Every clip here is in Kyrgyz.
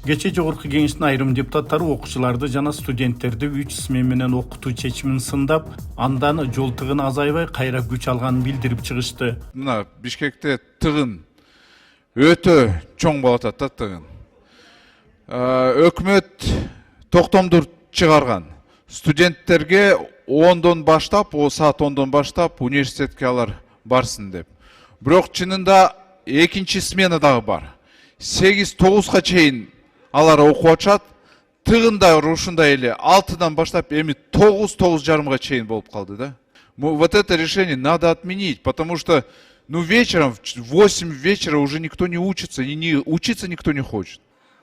Кечээ жогорку кеңештин айрым депутаттары окуучуларды жана студенттерди 3 смена менен окутуу чечимин сындап, андан жол тыгыны азайбай кайра күч алганын билдирип чыгышты. Мына Бишкекте тыгын өтө чоң болуп атат да тыгын. Өкмөт токтомдур чыгарган. Студенттерге 10дон баштап, саат 10дон баштап университетке алар барсын деп. Бирок чынында экинчи смена дагы бар. 8-9га чейин алар окуп атышат. Тыгын да ушундай эле 6дан баштап эми 9-9:30га чейин болуп калды да. Вот это решение надо отменить, потому что вечером в 8 вечера уже никто не учится, и учиться никто не хочет.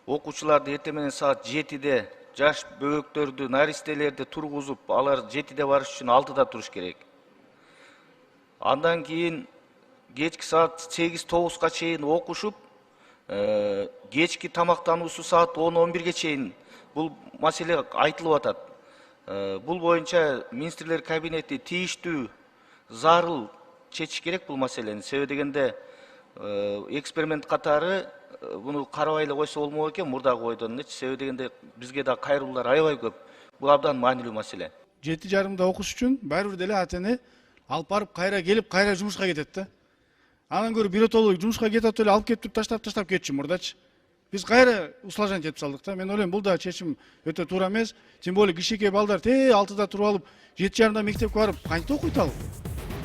Окуучуларды эртең менен саат 7-де жаш бөбөктөрдү, наристелерди тургузуп, алар 7-де барыш үчүн 6-да туруш керек. Андан кийин кечки саат 8-9га чейин окушуп, кечки тамактануусу саат 10-11ге чейин бул маселе айтылып атат. Бул боюнча министрлер кабинети тийиштүү, зарыл чечиш керек бул маселени. Себеби дегенде эксперимент катары буну карабай эле койсо болмок экен мурдагы ойдон элечи. Себеби дегенде бизге да кайрылуулар аябай көп. Бул абдан маанилүү маселе. 7:30 окуш үчүн баары бир деле ата-эне алып барып кайра келип, кайра жумушка кетет да. Анан көрүп биротолу жумушка кетип эле алып кетип таштап кетчү мурдачы. Биз кайра усложнение этип салдык да. Мен ойлойм бул да чечим өтө туура эмес. Тем более кичинекей балдар 6-да туруп алып 7:30 мектепке барып кантип окуйт ал?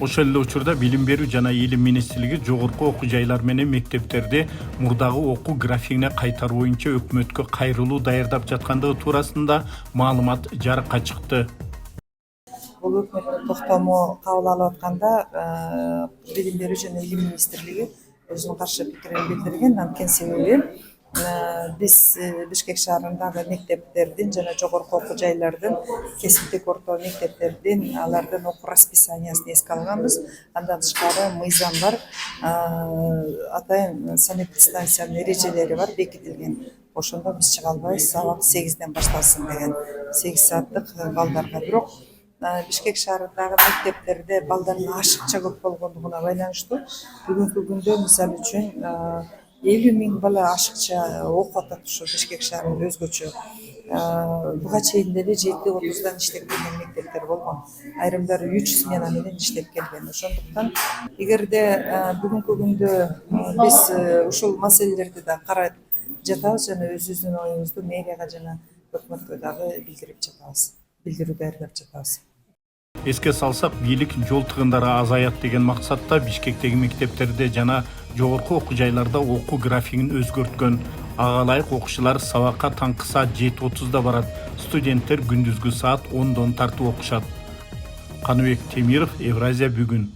Ошол эле учурда Билим берүү жана Илим министрлиги жогорку окуу жайлар менен мектептерди мурдагы окуу графигине кайтаруу боюнча өкмөткө кайрылуу даярдап жаткандыгы туурасында маалымат жарыкка чыкты. Бул өкмөттүн токтому кабыл алып атканда Билим берүү жана Илим министрлиги өзүнүн каршы пикирин билдирген. Анткени себеби биз Бишкек шаарындагы мектептердин жана жогорку окуу жайлардын, кесиптик орто мектептердин алардын окуу расписаниясын эске алганбыз. Андан тышкары мыйзам бар, атайын санэпид станциянын эрежелери бар, бекитилген. Ошондо биз чыга албайбыз, сабак 8ден башталсын деген 8 сааттык балдарга. Бирок Бишкек шаарындагы мектептерде балдардын ашыкча көп болгондугуна байланыштуу бүгүнкү күндө мисалы үчүн 50.000 бала ашыкча окуп атат ушу Бишкек шаарында өзгөчө. Буга чейин деле 7:30дан иштеп келген мектептер болгон. Айрымдары 3 смена менен иштеп келген. Ошондуктан эгерде бүгүнкү күндө биз ушул маселелерди да карап жатабыз жана өзүбүздүн оюбузду мэрияга жана өкмөткө дагы билдирип жатабыз. Билдирүү даярдап жатабыз. Эске салсак, бийлик жол тыгындары азаят деген максатта Бишкектеги мектептерде жана жогорку окуу жайларда окуу графигин өзгөрткөн. Ага ылайык окуучулар сабакка таңкы саат 7:30да барат, студенттер күндүзгү саат 10дон тартып окушат. Каныбек Темиров, Евразия бүгүн.